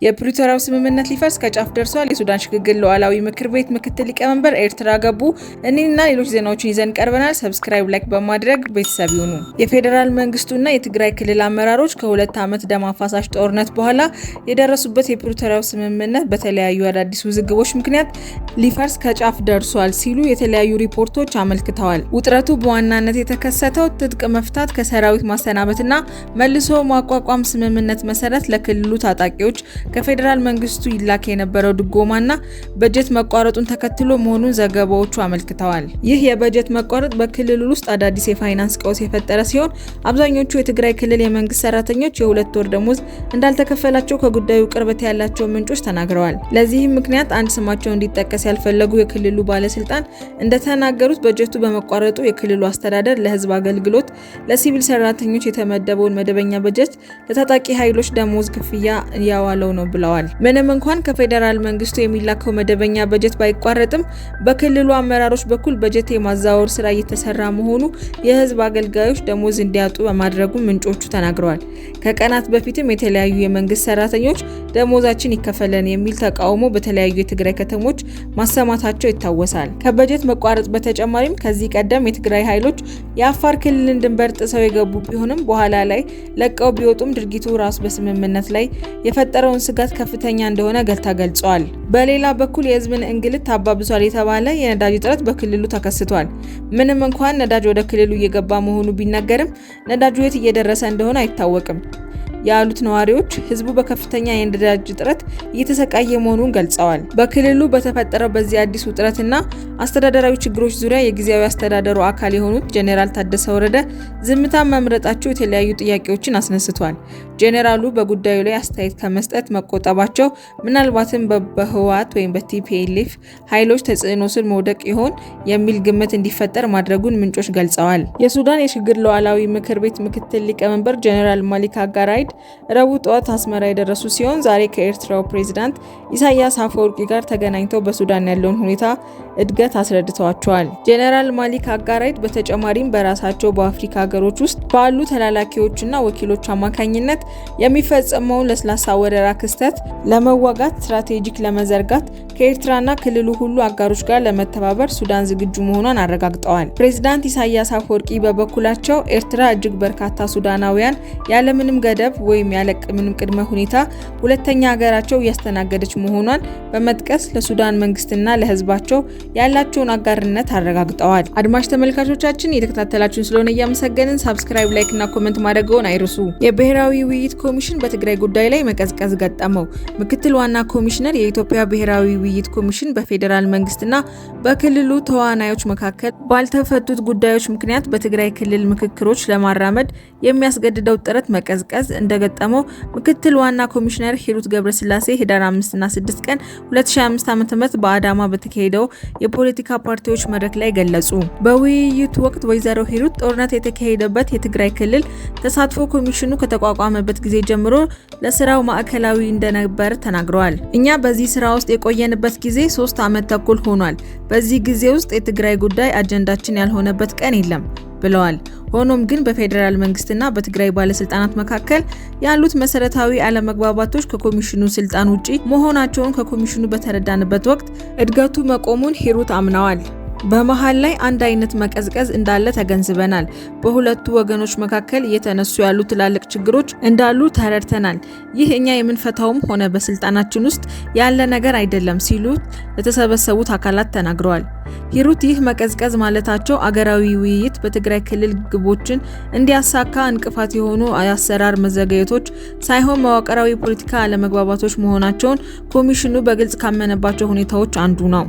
የፕሪቶሪያው ስምምነት ሊፈርስ ከጫፍ ደርሷል። የሱዳን ሽግግር ሉዓላዊ ምክር ቤት ምክትል ሊቀመንበር ኤርትራ ገቡ። እኒህና ሌሎች ዜናዎችን ይዘን ቀርበናል። ሰብስክራይብ፣ ላይክ በማድረግ ቤተሰብ ይሁኑ። የፌዴራል መንግስቱና የትግራይ ክልል አመራሮች ከ2 ዓመት ደም አፋሳሽ ጦርነት በኋላ የደረሱበት የፕሪቶሪያው ስምምነት በተለያዩ አዳዲስ ውዝግቦች ምክንያት ሊፈርስ ከጫፍ ደርሷል ሲሉ የተለያዩ ሪፖርቶች አመልክተዋል። ውጥረቱ በዋናነት የተከሰተው ትጥቅ መፍታት፣ ከሰራዊት ማሰናበትና መልሶ ማቋቋም ስምምነት መሰረት ለክልሉ ታጣቂዎች ከፌዴራል መንግስቱ ይላክ የነበረው ድጎማና በጀት መቋረጡን ተከትሎ መሆኑን ዘገባዎቹ አመልክተዋል። ይህ የበጀት መቋረጥ በክልሉ ውስጥ አዳዲስ የፋይናንስ ቀውስ የፈጠረ ሲሆን አብዛኞቹ የትግራይ ክልል የመንግስት ሰራተኞች የ2 ወር ደሞዝ እንዳልተከፈላቸው ከጉዳዩ ቅርበት ያላቸው ምንጮች ተናግረዋል። ለዚህም ምክንያት አንድ ስማቸው እንዲጠቀስ ያልፈለጉ የክልሉ ባለስልጣን እንደተናገሩት በጀቱ በመቋረጡ የክልሉ አስተዳደር ለህዝብ አገልግሎት ለሲቪል ሰራተኞች የተመደበውን መደበኛ በጀት ለታጣቂ ኃይሎች ደሞዝ ክፍያ ያዋለው ነው ብለዋል። ምንም እንኳን ከፌዴራል መንግስቱ የሚላከው መደበኛ በጀት ባይቋረጥም በክልሉ አመራሮች በኩል በጀት የማዛወር ስራ እየተሰራ መሆኑ የህዝብ አገልጋዮች ደሞዝ እንዲያጡ በማድረጉ ምንጮቹ ተናግረዋል። ከቀናት በፊትም የተለያዩ የመንግስት ሰራተኞች ደሞዛችን ይከፈለን የሚል ተቃውሞ በተለያዩ የትግራይ ከተሞች ማሰማታቸው ይታወሳል። ከበጀት መቋረጥ በተጨማሪም ከዚህ ቀደም የትግራይ ኃይሎች የአፋር ክልልን ድንበር ጥሰው የገቡ ቢሆንም በኋላ ላይ ለቀው ቢወጡም ድርጊቱ ራሱ በስምምነት ላይ የፈጠረውን ስጋት ከፍተኛ እንደሆነ ገልጸዋል። በሌላ በኩል የህዝብን እንግልት አባብሷል የተባለ የነዳጅ እጥረት በክልሉ ተከስቷል። ምንም እንኳን ነዳጅ ወደ ክልሉ እየገባ መሆኑ ቢነገርም ነዳጁ የት እየደረሰ እንደሆነ አይታወቅም ያሉት ነዋሪዎች ህዝቡ በከፍተኛ የነዳጅ እጥረት እየተሰቃየ መሆኑን ገልጸዋል። በክልሉ በተፈጠረው በዚህ አዲስ ውጥረትና አስተዳደራዊ ችግሮች ዙሪያ የጊዜያዊ አስተዳደሩ አካል የሆኑት ጄኔራል ታደሰ ወረደ ዝምታን መምረጣቸው የተለያዩ ጥያቄዎችን አስነስቷል። ጄኔራሉ በጉዳዩ ላይ አስተያየት ከመስጠት መቆጠባቸው ምናልባትም በህወሓት ወይም በቲፒኤልኤፍ ኃይሎች ተጽዕኖ ስር መውደቅ ይሆን የሚል ግምት እንዲፈጠር ማድረጉን ምንጮች ገልጸዋል። የሱዳን የሽግግር ሉዓላዊ ምክር ቤት ምክትል ሊቀመንበር ጄኔራል ማሊክ አጋራይድ ረቡዕ ጠዋት አስመራ የደረሱ ሲሆን ዛሬ ከኤርትራው ፕሬዝዳንት ኢሳያስ አፈወርቂ ጋር ተገናኝተው በሱዳን ያለውን ሁኔታ እድገት አስረድተዋቸዋል። ጄኔራል ማሊክ አጋራይድ በተጨማሪም በራሳቸው በአፍሪካ ሀገሮች ውስጥ ባሉ ተላላኪዎችና ወኪሎች አማካኝነት የሚፈጸመውን ለስላሳ ወረራ ክስተት ለመዋጋት ስትራቴጂክ ለመዘርጋት ከኤርትራና ክልሉ ሁሉ አጋሮች ጋር ለመተባበር ሱዳን ዝግጁ መሆኗን አረጋግጠዋል። ፕሬዝዳንት ኢሳያስ አፈወርቂ በበኩላቸው ኤርትራ እጅግ በርካታ ሱዳናውያን ያለምንም ገደብ ወይም ያለምንም ቅድመ ሁኔታ ሁለተኛ ሀገራቸው እያስተናገደች መሆኗን በመጥቀስ ለሱዳን መንግስትና ለህዝባቸው ያላቸውን አጋርነት አረጋግጠዋል። አድማጭ ተመልካቾቻችን የተከታተላችሁን ስለሆነ እያመሰገንን ሰብስክራይብ፣ ላይክ እና ኮሜንት ማድረግዎን አይርሱ። የብሔራዊ ውይይት ኮሚሽን በትግራይ ጉዳይ ላይ መቀዝቀዝ ገጠመው። ምክትል ዋና ኮሚሽነር የኢትዮጵያ ብሔራዊ ውይይት ኮሚሽን በፌዴራል መንግስትና በክልሉ ተዋናዮች መካከል ባልተፈቱት ጉዳዮች ምክንያት በትግራይ ክልል ምክክሮች ለማራመድ የሚያስገድደው ጥረት መቀዝቀዝ እንደገጠመው ምክትል ዋና ኮሚሽነር ሂሩት ገብረስላሴ ህዳር 5 እና 6 ቀን 2005 ዓ.ም በአዳማ በተካሄደው የፖለቲካ ፓርቲዎች መድረክ ላይ ገለጹ። በውይይቱ ወቅት ወይዘሮ ሂሩት ጦርነት የተካሄደበት የትግራይ ክልል ተሳትፎ ኮሚሽኑ ከተቋቋመበት ጊዜ ጀምሮ ለስራው ማዕከላዊ እንደነበር ተናግረዋል። እኛ በዚህ ስራ ውስጥ የቆየንበት ጊዜ 3 ዓመት ተኩል ሆኗል። በዚህ ጊዜ ውስጥ የትግራይ ጉዳይ አጀንዳችን ያልሆነበት ቀን የለም ብለዋል። ሆኖም ግን በፌዴራል መንግስትና በትግራይ ባለስልጣናት መካከል ያሉት መሰረታዊ አለመግባባቶች ከኮሚሽኑ ስልጣን ውጪ መሆናቸውን ከኮሚሽኑ በተረዳንበት ወቅት እድገቱ መቆሙን ሂሩት አምነዋል። በመሃል ላይ አንድ አይነት መቀዝቀዝ እንዳለ ተገንዝበናል። በሁለቱ ወገኖች መካከል እየተነሱ ያሉ ትላልቅ ችግሮች እንዳሉ ተረድተናል። ይህ እኛ የምንፈታውም ሆነ በስልጣናችን ውስጥ ያለ ነገር አይደለም ሲሉ ለተሰበሰቡት አካላት ተናግረዋል። ሂሩት ይህ መቀዝቀዝ ማለታቸው አገራዊ ውይይት በትግራይ ክልል ግቦችን እንዲያሳካ እንቅፋት የሆኑ የአሰራር መዘግየቶች ሳይሆን መዋቅራዊ ፖለቲካ አለመግባባቶች መሆናቸውን ኮሚሽኑ በግልጽ ካመነባቸው ሁኔታዎች አንዱ ነው።